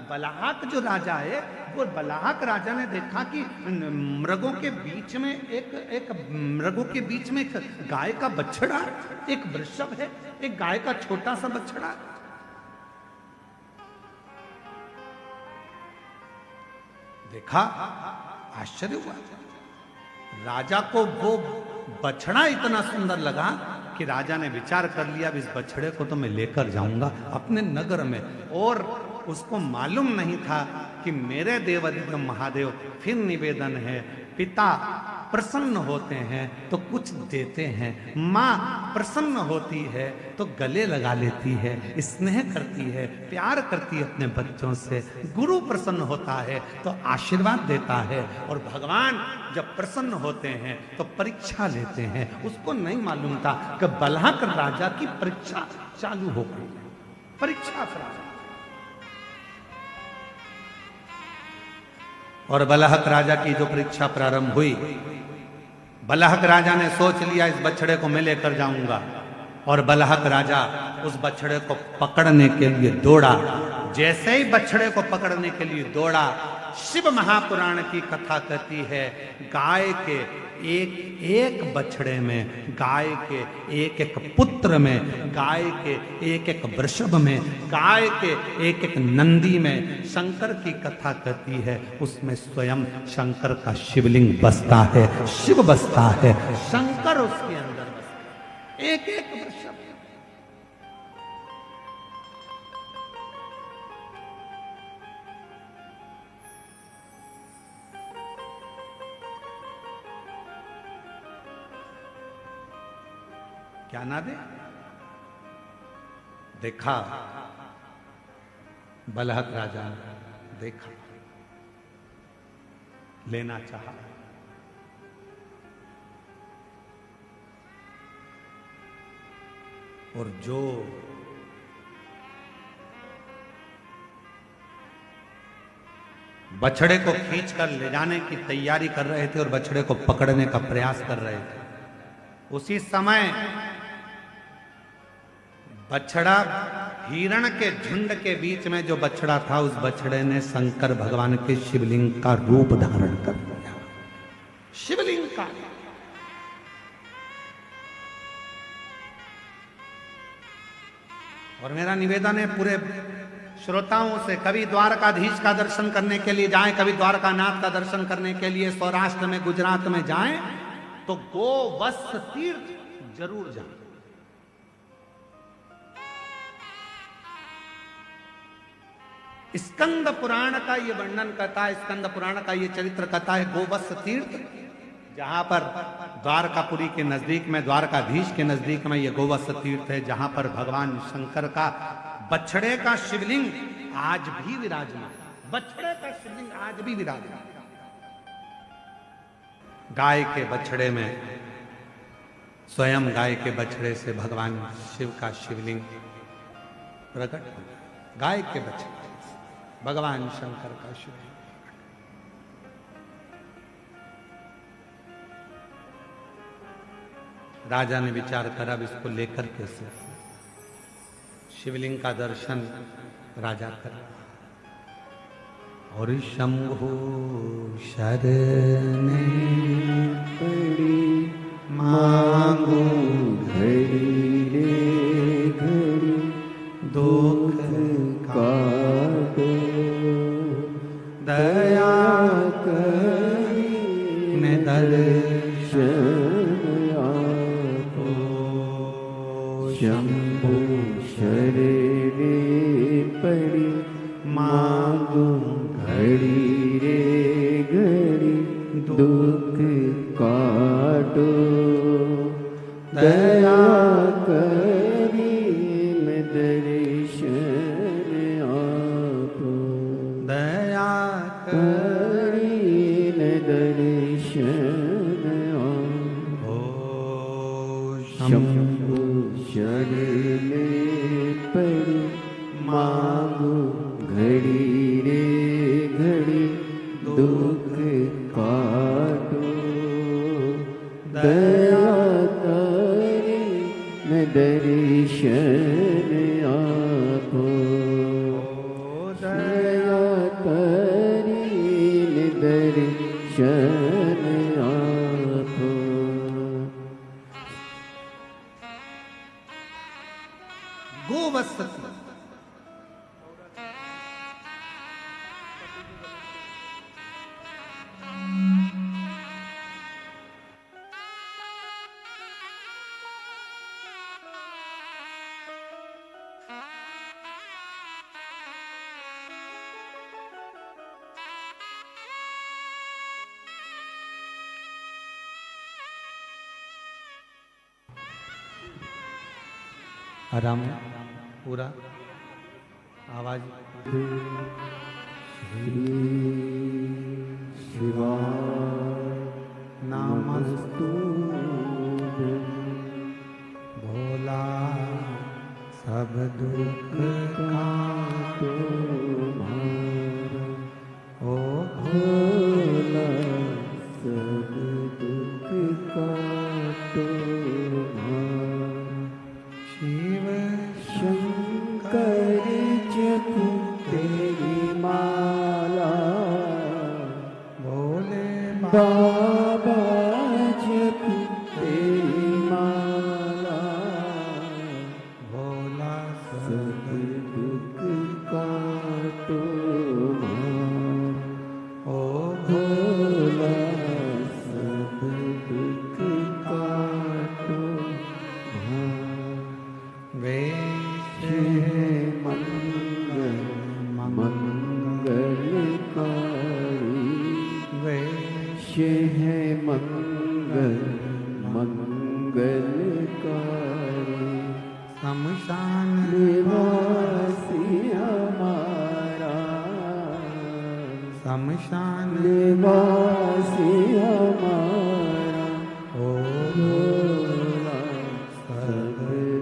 बलाहक जो राजा है, वो बलाहक राजा ने देखा कि मृगों के बीच में मृगों के बीच में एक गाय का बछड़ा, एक वृषभ है, एक गाय का छोटा सा बछड़ा। देखा, आश्चर्य हुआ। राजा को वो बछड़ा इतना सुंदर लगा कि राजा ने विचार कर लिया, इस बछड़े को तो मैं लेकर जाऊंगा अपने नगर में। और उसको मालूम नहीं था कि मेरे देवाधिदेव महादेव फिर निवेदन है, पिता प्रसन्न होते हैं तो कुछ देते हैं, माँ प्रसन्न होती है तो गले लगा लेती है, स्नेह करती है, प्यार करती है अपने बच्चों से, गुरु प्रसन्न होता है तो आशीर्वाद देता है, और भगवान जब प्रसन्न होते हैं तो परीक्षा लेते हैं। उसको नहीं मालूम था कि बलाहक राजा की परीक्षा चालू हो गई। परीक्षा राजा और बलाहक राजा की जो परीक्षा प्रारंभ हुई, बलाहक राजा ने सोच लिया इस बछड़े को मैं लेकर जाऊंगा, और बलाहक राजा उस बछड़े को पकड़ने के लिए दौड़ा। जैसे ही बछड़े को पकड़ने के लिए दौड़ा, शिव महापुराण की कथा कहती है, गाय के एक एक बछड़े में, गाय के एक एक पुत्र में, गाय के एक एक वृषभ में, गाय के एक एक नंदी में शंकर की कथा कहती है। उसमें स्वयं शंकर का शिवलिंग बसता है, शिव बसता है, शंकर उसके अंदर बसता है, एक एक वृषभ। क्या ना दे? देखा, बलाहक राजा ने देखा, लेना चाहा, और जो बछड़े को खींचकर ले जाने की तैयारी कर रहे थे और बछड़े को पकड़ने का प्रयास कर रहे थे, उसी समय बछड़ा, हिरण के झुंड के बीच में जो बछड़ा था, उस बछड़े ने शंकर भगवान के शिवलिंग का रूप धारण कर लिया। शिवलिंग का। और मेरा निवेदन है पूरे श्रोताओं से, कभी द्वारकाधीश का दर्शन करने के लिए जाएं, कभी द्वारकानाथ का दर्शन करने के लिए सौराष्ट्र में, गुजरात में जाएं, तो गोवत्स तीर्थ जरूर जाएं। स्कंद पुराण का ये वर्णन करता है, स्कंद पुराण का ये चरित्र कथा है गोवत्स तीर्थ, जहां पर द्वारकापुरी के नजदीक में, द्वारकाधीश के नजदीक में ये गोवत्स तीर्थ है, जहां पर भगवान शंकर का बछड़े का शिवलिंग आज भी विराजमान, बछड़े का शिवलिंग आज भी विराजमान। गाय के बछड़े में, स्वयं गाय के बछड़े से भगवान शिव का शिवलिंग प्रकट हो, गाय के बछड़े भगवान शंकर का शिवलिंग। राजा ने विचार करा, अब इसको लेकर कैसे, शिवलिंग का दर्शन राजा कर, और शंभु शरण पड़ी मांगू घड़ी रे घड़ी, दुख काटो दया करी ने दर्शन आपो। शंभु शरण पड़ी मांगू घड़ी रे घड़ी, दुख काटो दया करी में दर्शन आपो। दया करी न दर्शन आपो। शंभु शरण पड़ी मांगू घड़ी रे घड़ी, दर्शन आप। गोवत्सती आराम है पूरा आवाज। श्री शिवाय नमस्तु भोला सब दुख का तो मारा ओ भोला सब दुख का तो मारा। शिव शंकर जपू तेरी माला भोले बाबा जपू तेरी माला भोला सब दुख काटो मारा। ओ भोला सब दुख काटो मारा। वे मंगल मंगलकारी वैश्य है मंगल मंगलकारी। शमशान निवासी हमारा शमशान निवासी हमारा। ओ भोला सब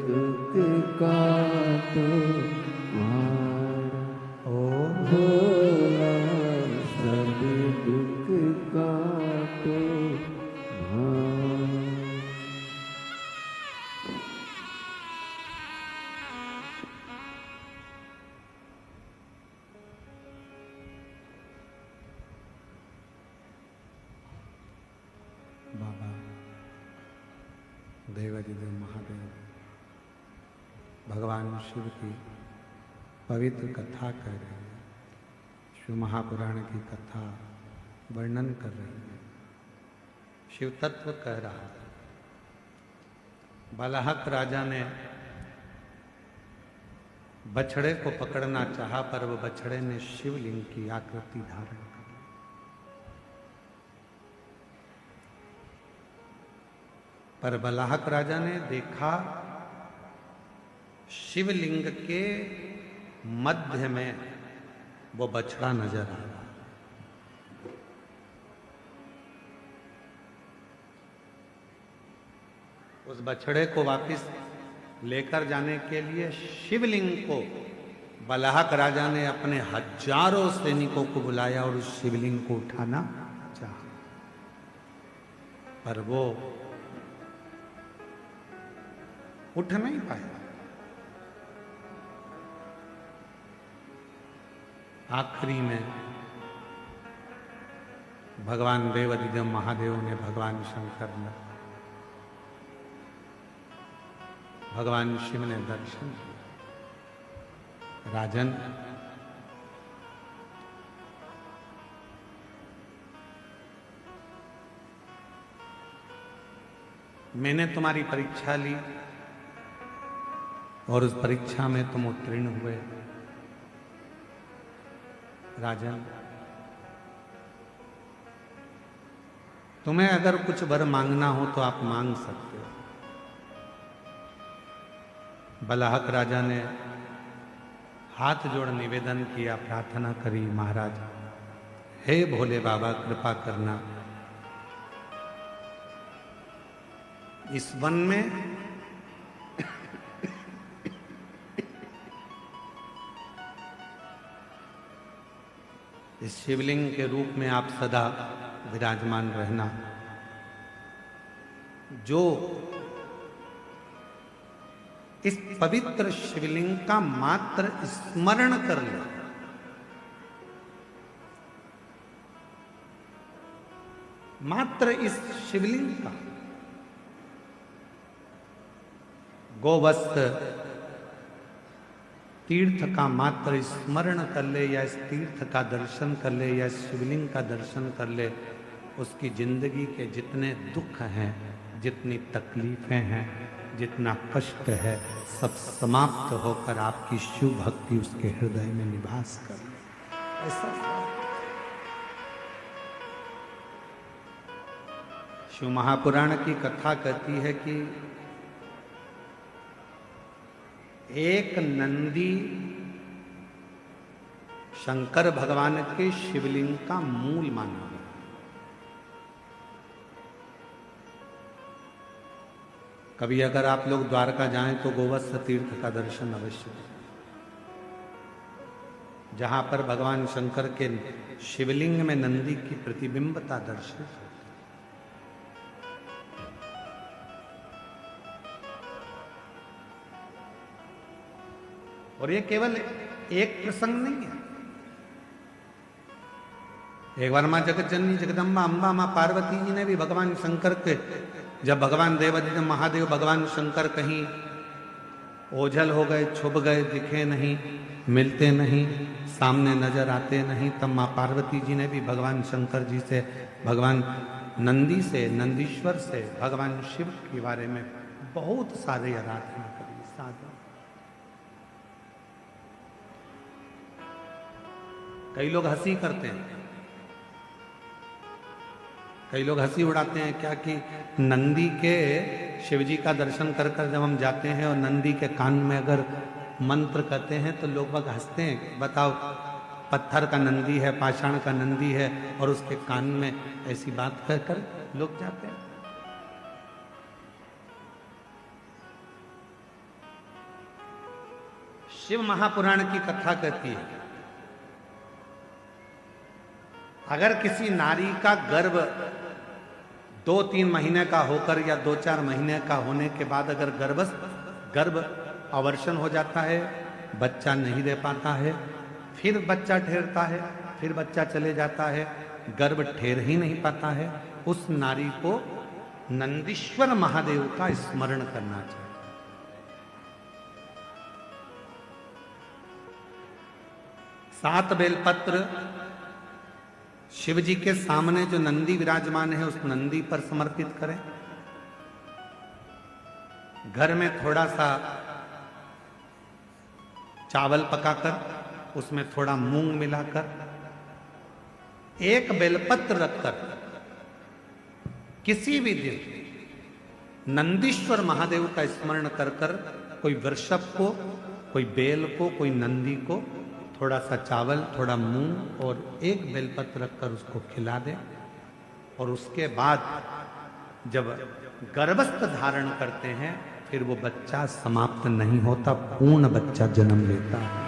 दुख काटो मारा। ओ भोला सब दुख काटो मारा। बाबा देवाधिदेव महादेव भगवान शिव की पवित्र कथा कह रहे हैं। शिव महापुराण की कथा वर्णन कर रहे हैं। शिव तत्व कह रहा है। बालाहक राजा ने बछड़े को पकड़ना चाहा, पर वो बछड़े ने शिवलिंग की आकृति धारण कर ली। पर बलाहक राजा ने देखा शिवलिंग के मध्य में वो बछड़ा नजर आ रहा। उस बछड़े को वापस लेकर जाने के लिए शिवलिंग को बलाहक राजा ने अपने हजारों सैनिकों को बुलाया और उस शिवलिंग को उठाना चाहा, पर वो उठ नहीं पाया। आखिरी में भगवान देवाधिदेव महादेव ने, भगवान शंकर ने, भगवान शिव ने दर्शन दिया। राजन, मैंने तुम्हारी परीक्षा ली और उस परीक्षा में तुम उत्तीर्ण हुए। राजन, तुम्हें अगर कुछ वर मांगना हो तो आप मांग सकते हो। बलाहक राजा ने हाथ जोड़ निवेदन किया, प्रार्थना करी, महाराज हे भोले बाबा कृपा करना, इस वन में इस शिवलिंग के रूप में आप सदा विराजमान रहना। जो इस पवित्र शिवलिंग का मात्र स्मरण कर ले, मात्र इस शिवलिंग का गोवस्त तीर्थ का मात्र स्मरण कर ले या इस तीर्थ का दर्शन कर ले या इस शिवलिंग का दर्शन कर ले, उसकी जिंदगी के जितने दुख हैं, जितनी तकलीफें हैं, जितना कष्ट है, सब समाप्त होकर आपकी शिव भक्ति उसके हृदय में निवास कर ले। ऐसा शिव महापुराण की कथा कहती है कि एक नंदी शंकर भगवान के शिवलिंग का मूल माना गया। कभी अगर आप लोग द्वारका जाएं तो गोवत्स तीर्थ का दर्शन अवश्य करें, जहां पर भगवान शंकर के शिवलिंग में नंदी की प्रतिबिंबता दर्शित होती। और ये केवल एक प्रसंग नहीं है। एक बार मां जगत जननी जगदम्बा अम्बा मां पार्वती जी ने भी भगवान शंकर के, जब भगवान देवादिदेव महादेव भगवान शंकर कहीं ओझल हो गए, छुप गए, दिखे नहीं, मिलते नहीं, सामने नजर आते नहीं, तब मां पार्वती जी ने भी भगवान शंकर जी से, भगवान नंदी से, नंदीश्वर से, भगवान शिव के बारे में बहुत सारे आराधना करी, साधना। कई लोग हंसी करते हैं, कई लोग हंसी उड़ाते हैं क्या कि नंदी के शिवजी का दर्शन कर कर जब हम जाते हैं और नंदी के कान में अगर मंत्र कहते हैं तो लोग बाग हंसते हैं। बताओ, पत्थर का नंदी है, पाषाण का नंदी है और उसके कान में ऐसी बात कह कर लोग जाते हैं। शिव महापुराण की कथा कहती है, अगर किसी नारी का गर्भ 2-3 महीने का होकर या 2-4 महीने का होने के बाद अगर गर्भ अवर्षण हो जाता है, बच्चा नहीं दे पाता है, फिर बच्चा ठहरता है, फिर बच्चा चले जाता है, गर्भ ठहर ही नहीं पाता है, उस नारी को नंदीश्वर महादेव का स्मरण करना चाहिए। सात बेलपत्र शिव जी के सामने जो नंदी विराजमान है उस नंदी पर समर्पित करें। घर में थोड़ा सा चावल पकाकर उसमें थोड़ा मूंग मिलाकर एक बेलपत्र रखकर किसी भी दिन नंदीश्वर महादेव का स्मरण कर कर कोई वृषभ को, कोई बेल को, कोई नंदी को थोड़ा सा चावल, थोड़ा मूंग और एक बेलपत्र रखकर उसको खिला दे, और उसके बाद जब गर्भस्थ धारण करते हैं फिर वो बच्चा समाप्त नहीं होता, पूर्ण बच्चा जन्म लेता है।